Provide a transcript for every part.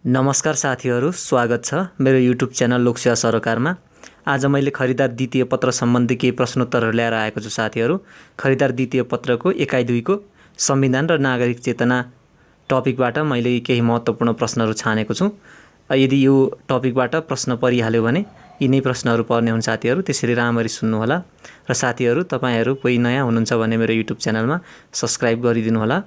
नमस्कार साथीहरू, स्वागत छ मेरो युट्युब च्यानल लोकसेवा सरोकारमा। आज मैले खरिदार द्वितीय पत्र सम्बन्धी केही प्रश्नोत्तरहरू ल्याएर आएको छु साथीहरू। खरिदार द्वितीय पत्रको एकाइ 2 को संविधान र नागरिक चेतना टपिकबाट मैले केही महत्त्वपूर्ण प्रश्नहरू छानेको छु। यदि यो टपिकबाट प्रश्न परिहाल्यो भने यिनै प्रश्नहरू पर्ने हुन् साथीहरू, त्यसैले राम्ररी सुन्नुहोला। र साथीहरू, तपाईहरू कोही नयाँ हुनुहुन्छ भने मेरो युट्युब च्यानलमा सब्स्क्राइब गरिदिनु होला।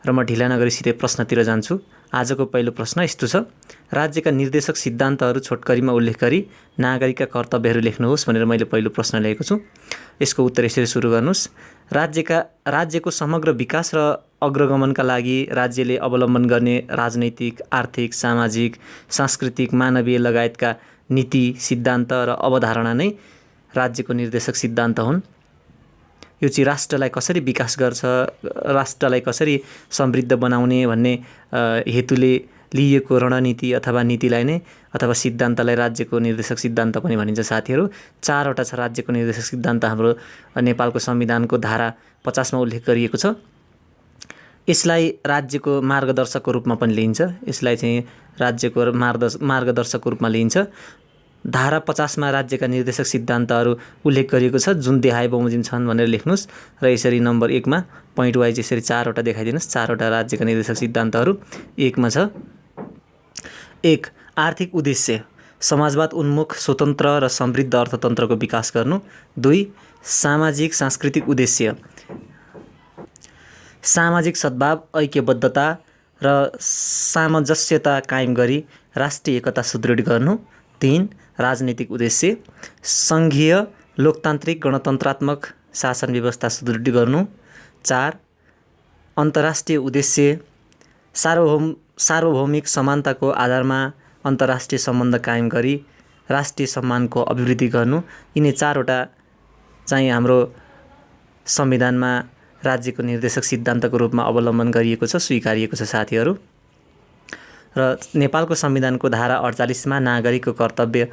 र म ढिला नगरी सिधै प्रश्नतिर जान्छु। आजको पहिलो प्रश्न यस्तो छ: राज्यका निर्देशक सिद्धान्तहरू छोटकरीमा उल्लेख गरी नागरिकका कर्तव्यहरू लेख्नुहोस् भनेर मैले पहिलो प्रश्न ल्याएको छु। यसको उत्तर यसरी सुरु गर्नुहोस्: राज्यको समग्र विकास र अग्रगमनका लागि राज्यले अवलम्बन गर्ने राजनैतिक, आर्थिक, सामाजिक, सांस्कृतिक, मानवीय लगायतका नीति, सिद्धान्त र अवधारणा नै राज्यको निर्देशक सिद्धान्त हुन्। यो चाहिँ राष्ट्रलाई कसरी विकास गर्छ, राष्ट्रलाई कसरी समृद्ध बनाउने भन्ने हेतुले लिइएको रणनीति अथवा नीतिलाई नै अथवा सिद्धान्तलाई राज्यको निर्देशक सिद्धान्त पनि भनिन्छ साथीहरू। 4वटा छ राज्यको निर्देशक सिद्धान्त हाम्रो नेपालको संविधानको धारा 50 मा उल्लेख गरिएको छ। यसलाई राज्यको मार्गदर्शकको रूपमा पनि लिइन्छ। यसलाई चाहिँ राज्यको मार्गदर्शकको रूपमा लिइन्छ। धारा 50 मा राज्यका निर्देशक सिद्धान्तहरू उल्लेख गरिएको छ, जुन देहाय बमोजिम छन् भनेर लेख्नुहोस्। र यसरी नम्बर 1 मा पोइन्ट वाइज यसरी 4वटा देखाइदिनुहोस्। 4वटा राज्यका निर्देशक सिद्धान्तहरू 1 मा छ: 1. आर्थिक उद्देश्य: समाजवाद उन्मुख स्वतन्त्र र समृद्ध अर्थतन्त्रको विकास गर्नु। 2. सामाजिक सांस्कृतिक उद्देश्य: सामाजिक सद्भाव, ऐक्यबद्धता र सामञ्जस्यता कायम गरी राष्ट्रिय एकता सुदृढ गर्नु। 3. राजनीतिक उद्देश्य: सङ्घीय, लोकतान्त्रिक, गणतन्त्रात्मक शासन व्यवस्था सुदृढ गर्नु। 4. अन्तर्राष्ट्रिय उद्देश्य: सार्वभौमिक समानताको आधारमा अन्तर्राष्ट्रिय सम्बन्ध कायम गरी राष्ट्रिय सम्मानको अभिवृद्धि गर्नु। यिनै 4वटा चाहिँ हाम्रो संविधानमा राज्यको निर्देशक सिद्धान्तको रूपमा अवलम्बन गरिएको छ, स्वीकारिएको छ साथीहरू। र नेपालको संविधानको धारा 48 मा नागरिकको कर्तव्यको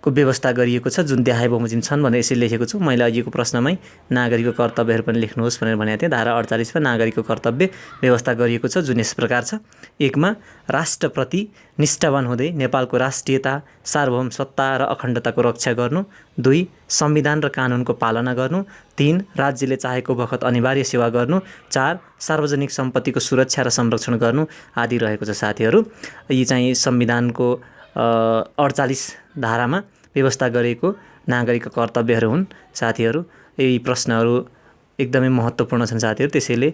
व्यवस्था गरिएको छ, जुन देहाय बमोजिम छन् भनेर यसरी लेखेको छु। मैले अघिको प्रश्नमै नागरिकको कर्तव्यहरू पनि लेख्नुहोस् भनेर भनेको थिएँ। धारा 48 मा नागरिकको कर्तव्य व्यवस्था गरिएको छ, जुन यस प्रकार छ: 1 मा राष्ट्रप्रति निष्ठावान हुँदै नेपालको राष्ट्रियता, सार्वभौम सत्ता र अखण्डताको रक्षा गर्नु। 2. संविधान र कानुनको पालना गर्नु। 3. राज्यले चाहेको बखत अनिवार्य सेवा गर्नु। 4. सार्वजनिक सम्पत्तिको सुरक्षा र संरक्षण गर्नु आदि रहेको छ साथीहरू। यी चाहिँ संविधानको 48 धारामा व्यवस्था गरेको नागरिकका कर्तव्यहरू हुन् साथीहरू। यी प्रश्नहरू एकदमै महत्त्वपूर्ण छन् साथीहरू, त्यसैले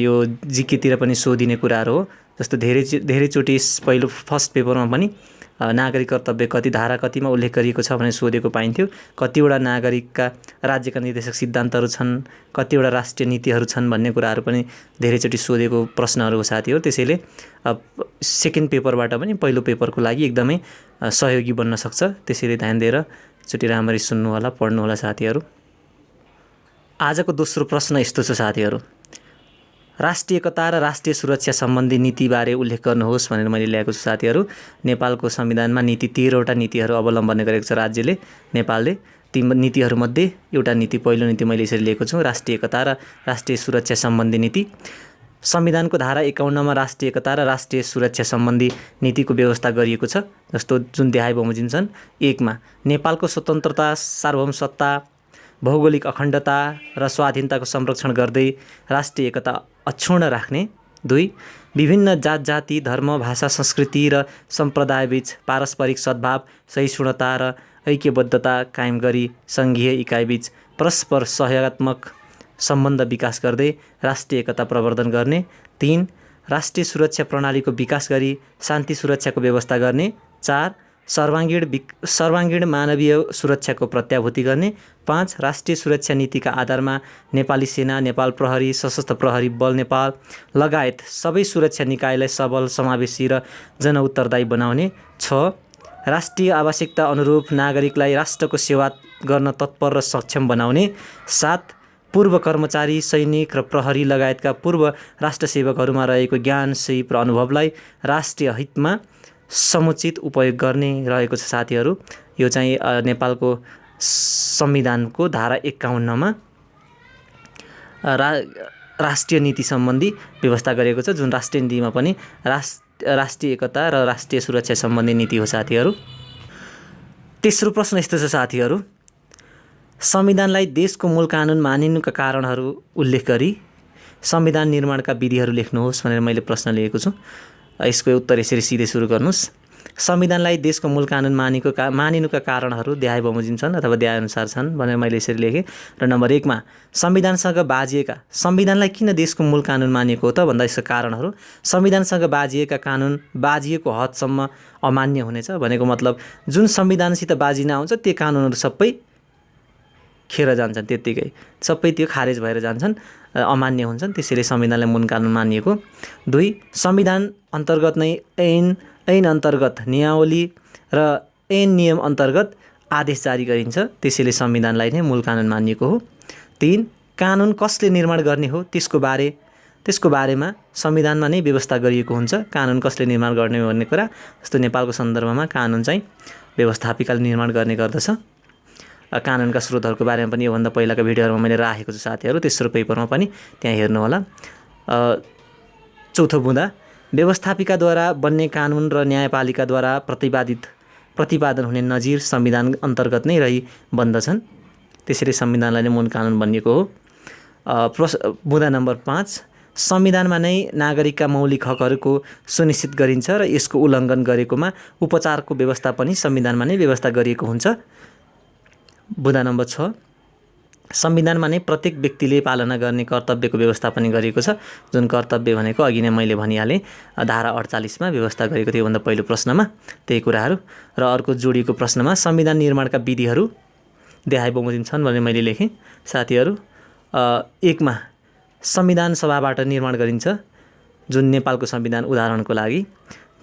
यो जिकेतिर पनि सोधिने कुराहरू हो। जस्तो धेरैचोटि पहिलो फर्स्ट पेपरमा पनि नागरिक कर्तव्य कति धारा कतिमा उल्लेख गरिएको छ भनेर सोधेको पाइन्थ्यो। कतिवटा नागरिकका राज्यका निर्देशक सिद्धान्तहरू छन्, कतिवटा राष्ट्रिय नीतिहरू छन् भन्ने कुराहरू पनि धेरैचोटि सोधेको प्रश्नहरू हो साथीहरू। त्यसैले सेकेन्ड पेपरबाट पनि पहिलो पेपरको लागि एकदमै सहयोगी बन्न सक्छ। त्यसैले ध्यान दिएर एकचोटि राम्ररी सुन्नु होला, पढ्नु होला साथीहरू। आजको दोस्रो प्रश्न यस्तो छ साथीहरू: राष्ट्रिय एकता र राष्ट्रिय सुरक्षा सम्बन्धी नीतिबारे उल्लेख गर्नुहोस् भनेर मैले ल्याएको छु साथीहरू। नेपालको संविधानमा नीति 13वटा नीतिहरू अवलम्बन गरेको छ राज्यले, नेपालले। ती नीतिहरूमध्ये एउटा नीति, पहिलो नीति मैले यसरी लिएको छु: राष्ट्रिय एकता र राष्ट्रिय सुरक्षा सम्बन्धी नीति। संविधानको धारा 51 मा राष्ट्रिय एकता र राष्ट्रिय सुरक्षा सम्बन्धी नीतिको व्यवस्था गरिएको छ, जस्तो जुन देहाय बमोजिम छन्। 1 मा नेपालको स्वतन्त्रता, सार्वभौम सत्ता, भौगोलिक अखण्डता र स्वाधीनताको संरक्षण गर्दै राष्ट्रिय एकता अक्षुण्ण राख्ने। 2. विभिन्न जात-जाति, धर्म, भाषा, संस्कृति र सम्प्रदायबीच पारस्परिक सद्भाव, सहिष्णुता र ऐक्यबद्धता कायम गरी सङ्घीय इकाइबीच परस्पर सहयोगात्मक सम्बन्ध विकास गर्दै राष्ट्रिय एकता प्रवर्धन गर्ने। 3. राष्ट्रिय सुरक्षा प्रणालीको विकास गरी शान्ति सुरक्षाको व्यवस्था गर्ने। 4. सर्वाङ्गीण मानवीय सुरक्षाको प्रत्याभूति गर्ने। 5. राष्ट्रिय सुरक्षा नीतिका आधारमा नेपाली सेना, नेपाल प्रहरी, सशस्त्र प्रहरी बल नेपाल लगायत सबै सुरक्षा निकायलाई सबल, समावेशी र जनउत्तरदायी बनाउने। 6. राष्ट्रिय आवश्यकता अनुरूप नागरिकलाई राष्ट्रको सेवा गर्न तत्पर र सक्षम बनाउने। 7. पूर्व कर्मचारी, सैनिक र प्रहरी लगायतका पूर्व राष्ट्रसेवकहरूमा रहेको ज्ञान, सिप र अनुभवलाई राष्ट्रिय हितमा समुचित उपयोग गर्ने रहेको छ साथीहरू। यो चाहिँ नेपालको संविधानको धारा 51 मा राष्ट्रिय नीति सम्बन्धी व्यवस्था गरेको छ, जुन राष्ट्रिय नीतिमा पनि राष्ट्रिय एकता र राष्ट्रिय सुरक्षा सम्बन्धी नीति हो साथीहरू। तेस्रो प्रश्न यस्तो छ साथीहरू, संविधानलाई देशको मूल कानुन मानिनुका कारणहरू उल्लेख गरी संविधान निर्माणका विधिहरू लेख्नुहोस् भनेर मैले प्रश्न लिएको छु। यसको उत्तर यसरी सिधै सुरु गर्नुहोस्। संविधानलाई देशको मूल कानुन मानिनुका कारणहरू देहाय बमोजिम छन् अथवा देहाय अनुसार छन् भनेर मैले यसरी लेखेँ। र नम्बर 1 मा संविधानसँग बाजिएका, संविधानलाई किन देशको मूल कानुन मानिएको हो त भन्दा यसका कारणहरू, संविधानसँग बाजिएका कानुन बाजिएको हदसम्म अमान्य हुनेछ भनेको मतलब जुन संविधानसित बाजिन आउँछ त्यो कानुनहरू सबै खेर जान्छन्, त्यत्तिकै सबै त्यो खारेज भएर जान्छन्, अमान्य हुन्छन्, त्यसैले संविधानलाई मूल कानुन मानिएको। 2 संविधान अन्तर्गत नै ऐन अन्तर्गत नियमावली र ऐन नियम अन्तर्गत आदेश जारी गरिन्छ, त्यसैले संविधानलाई नै मूल कानुन मानिएको हो। 3 कानुन कसले निर्माण गर्ने हो त्यसको बारेमा संविधानमा नै व्यवस्था गरिएको हुन्छ। कानुन कसले निर्माण गर्ने भन्ने कुरा, जस्तो नेपालको सन्दर्भमा कानुन चाहिँ व्यवस्थापिकाले निर्माण गर्ने गर्दछ। कानुनका स्रोतहरूको बारेमा पनि योभन्दा पहिलाका भिडियोहरूमा मैले राखेको छु साथीहरू, तेस्रो पेपरमा पनि त्यहाँ हेर्नुहोला। चौथो बुँदा व्यवस्थापिकाद्वारा बन्ने कानुन र न्यायपालिकाद्वारा प्रतिपादन हुने नजिर संविधान अन्तर्गत नै रही बन्दछन्, त्यसैले संविधानलाई नै मूल कानुन बनिएको हो। बुँदा नम्बर 5 संविधानमा नै नागरिकका मौलिक हकहरूको सुनिश्चित गरिन्छ र यसको उल्लङ्घन गरेकोमा उपचारको व्यवस्था पनि संविधानमा नै व्यवस्था गरिएको हुन्छ। बुँदा नम्बर 6 संविधानमा नै प्रत्येक व्यक्तिले पालना गर्ने कर्तव्यको व्यवस्था पनि गरिएको छ, जुन कर्तव्य भनेको अघि नै मैले भनिहालेँ धारा 48 मा व्यवस्था गरेको थियो भन्दा पहिलो प्रश्नमा त्यही कुराहरू। र अर्को जोडिएको प्रश्नमा संविधान निर्माणका विधिहरू देहाय बमोजिम छन् भनेर मैले लेखेँ साथीहरू। 1 मा संविधान सभाबाट निर्माण गरिन्छ, जुन नेपालको संविधान उदाहरणको लागि।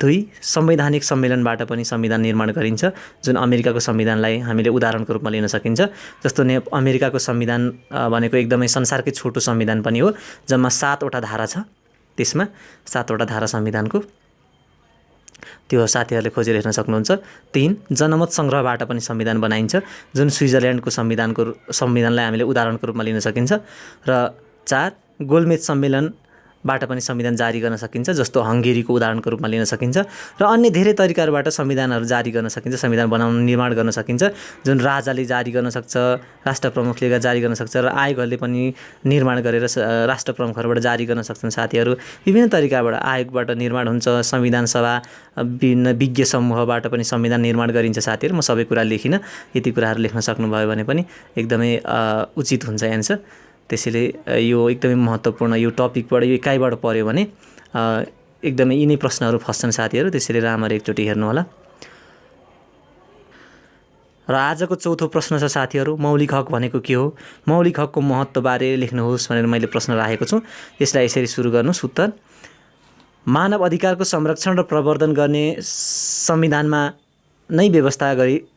2 संवैधानिक सम्मेलनबाट पनि संविधान निर्माण गरिन्छ, जुन अमेरिकाको संविधानलाई हामीले उदाहरणको रूपमा लिन सकिन्छ। जस्तो अमेरिकाको संविधान भनेको एकदमै संसारकै छोटो संविधान पनि हो, जम्मा 7 वटा धारा छ, त्यसमा 7 वटा धारा संविधानको, त्यो साथीहरूले खोजेर हेर्न सक्नुहुन्छ। 3 जनमत सङ्ग्रहबाट पनि संविधान बनाइन्छ, जुन स्विजरल्यान्डको संविधानलाई हामीले उदाहरणको रूपमा लिन सकिन्छ। र 4 गोलमेज सम्मेलनबाट पनि संविधान जारी गर्न सकिन्छ, जस्तो हङ्गेरीको उदाहरणको रूपमा लिन सकिन्छ। र अन्य धेरै तरिकाहरूबाट संविधानहरू जारी गर्न सकिन्छ, संविधान निर्माण गर्न सकिन्छ, जुन राजाले जारी गर्न सक्छ, राष्ट्र प्रमुखले जारी गर्न सक्छ, र आयोगहरूले पनि निर्माण गरेर राष्ट्र प्रमुखहरूबाट जारी गर्न सक्छन् साथीहरू। विभिन्न तरिकाबाट आयोगबाट निर्माण हुन्छ, संविधान सभा विभिन्न विज्ञ समूहबाट पनि संविधान निर्माण गरिन्छ साथीहरू। म सबै कुरा लेखिनँ, यति कुराहरू लेख्न सक्नुभयो भने पनि एकदमै उचित हुन्छ एन्सर। त्यसैले यो एकदमै महत्त्वपूर्ण यो टपिकबाट यो इकाइबाट पऱ्यो भने एकदमै यिनै प्रश्नहरू फस्छन् साथीहरू, त्यसैले राम्ररी एकचोटि हेर्नुहोला। र आजको चौथो प्रश्न छ साथीहरू, मौलिक हक भनेको के हो? मौलिक हकको महत्त्वबारे लेख्नुहोस् भनेर मैले प्रश्न राखेको छु। यसलाई यसरी सुरु गर्नुहोस्। उत्तर: मानव अधिकारको संरक्षण र प्रवर्धन गर्ने संविधानमा नै व्यवस्था गरी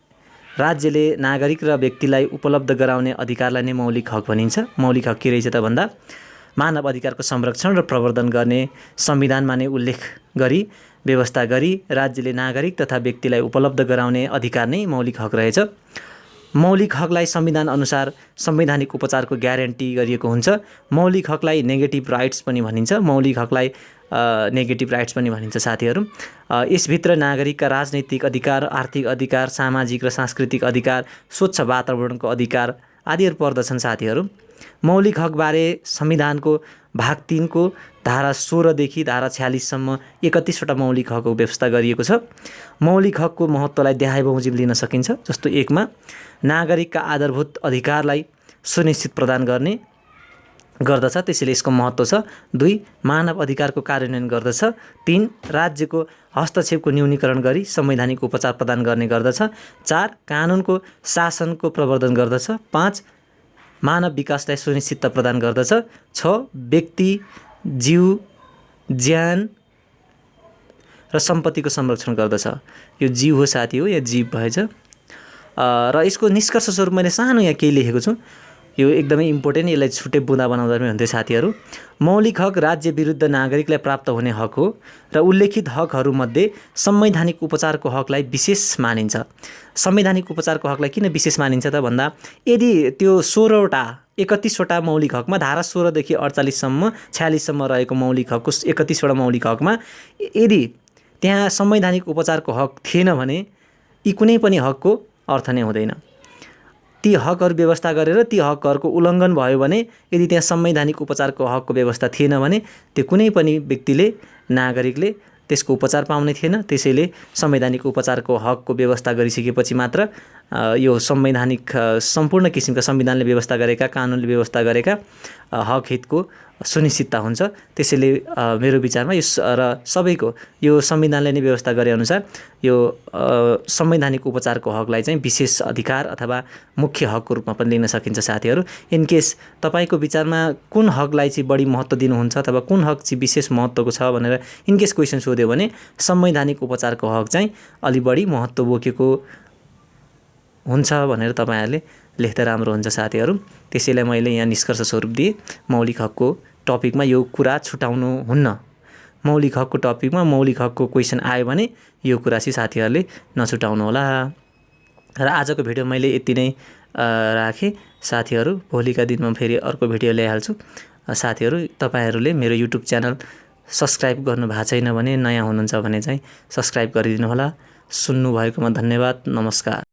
राज्यले नागरिक र व्यक्तिलाई उपलब्ध गराउने अधिकारलाई नै मौलिक हक भनिन्छ। मौलिक हक के रहेछ त भन्दा मानव अधिकारको संरक्षण र प्रवर्धन गर्ने संविधानमा नै उल्लेख गरी व्यवस्था गरी राज्यले नागरिक तथा व्यक्तिलाई उपलब्ध गराउने अधिकार नै मौलिक हक रहेछ। मौलिक हकलाई संविधान अनुसार संवैधानिक उपचारको ग्यारेन्टी गरिएको हुन्छ। मौलिक हकलाई नेगेटिभ राइट्स पनि भनिन्छ। मौलिक हकलाई नेगेटिभ राइट्स पनि भनिन्छ साथीहरू। यसभित्र नागरिकका राजनैतिक अधिकार, आर्थिक अधिकार, सामाजिक र सांस्कृतिक अधिकार, स्वच्छ वातावरणको अधिकार आदिहरू पर्दछन् साथीहरू। मौलिक हकबारे संविधानको भाग 3 को धारा 16 देखि धारा 46 सम्म 31 वटा मौलिक हकको व्यवस्था गरिएको छ। मौलिक हकको महत्त्वलाई देहाय बमोजिम लिन सकिन्छ। जस्तो 1 मा नागरिकका आधारभूत अधिकारलाई सुनिश्चित प्रदान गर्ने गर्दछ, त्यसैले यसको महत्त्व छ। 2 मानव अधिकारको कार्यान्वयन गर्दछ। 3 राज्यको हस्तक्षेपको न्यूनीकरण गरी संवैधानिक उपचार प्रदान गर्ने गर्दछ। 4 कानुनको शासनको प्रवर्धन गर्दछ। 5 मानव विकासलाई सुनिश्चितता प्रदान गर्दछ। 6 व्यक्ति, जीव, ज्यान र सम्पत्तिको संरक्षण गर्दछ। यो जीव हो साथी हो, या जीव भएछ। र यसको निष्कर्ष स्वरूप मैले सानो यहाँ केही लेखेको छु, यो एकदमै इम्पोर्टेन्ट, यसलाई छुट्टै बुँदा बनाउँदा पनि हुन्थ्यो साथीहरू। मौलिक हक राज्य विरुद्ध नागरिकलाई प्राप्त हुने हक हो र उल्लेखित हकहरूमध्ये संवैधानिक उपचारको हकलाई विशेष मानिन्छ। संवैधानिक उपचारको हकलाई किन विशेष मानिन्छ त भन्दा यदि त्यो 31 वटा मौलिक हकमा धारा 16 देखि 48 सम्म 46 सम्म रहेको मौलिक हकको 31 वटा मौलिक हकमा यदि त्यहाँ संवैधानिक उपचारको हक थिएन भने यी कुनै पनि हकको अर्थ नै हुँदैन। ती हकहरू व्यवस्था गरेर ती हकहरूको उल्लङ्घन भयो भने, यदि त्यहाँ संवैधानिक उपचारको हकको व्यवस्था थिएन भने त्यो कुनै पनि व्यक्तिले, नागरिकले त्यसको उपचार पाउने थिएन। त्यसैले संवैधानिक उपचारको हकको व्यवस्था गरिसकेपछि मात्र यो संवैधानिक सम्पूर्ण किसिमका संविधानले व्यवस्था गरेका, कानुनले व्यवस्था गरेका हक हितको सुनिश्चितता हुन्छ। त्यसैले मेरो विचारमा यो र सबैको यो संविधानले नै व्यवस्था गरे अनुसार यो संवैधानिक उपचारको हकलाई चाहिँ विशेष अधिकार अथवा मुख्य हकको रूपमा पनि लिन सकिन्छ। साथीहरू, इनकेस तपाईँको विचारमा कुन हकलाई चाहिँ बढी महत्त्व दिनुहुन्छ अथवा कुन हक चाहिँ विशेष महत्त्वको छ भनेर इनकेस क्वेसन सोध्यो भने संवैधानिक उपचारको हक चाहिँ अलि बढी महत्त्व बोकेको हुन्छ भनेर तपाईँहरूले लेख्दा राम्रो हुन्छ साथीहरू। त्यसैले मैले यहाँ निष्कर्ष स्वरूप दिएँ, मौलिक हकको टपिकमा यो कुरा छुटाउनु हुन्न। मौलिक हकको टपिकमा मौलिक हकको क्वेसन आयो भने यो कुरा चाहिँ साथीहरूले नछुटाउनु होला। र आजको भिडियो मैले यति नै राखेँ साथीहरू। भोलिका दिनमा फेरि अर्को भिडियो ल्याइहाल्छु। साथीहरू, तपाईँहरूले मेरो युट्युब च्यानल सब्सक्राइब गर्नु भएको छैन भने, नयाँ हुनुहुन्छ भने चाहिँ सब्सक्राइब गरिदिनु होला। सुन्नुभएकोमा धन्यवाद। नमस्कार।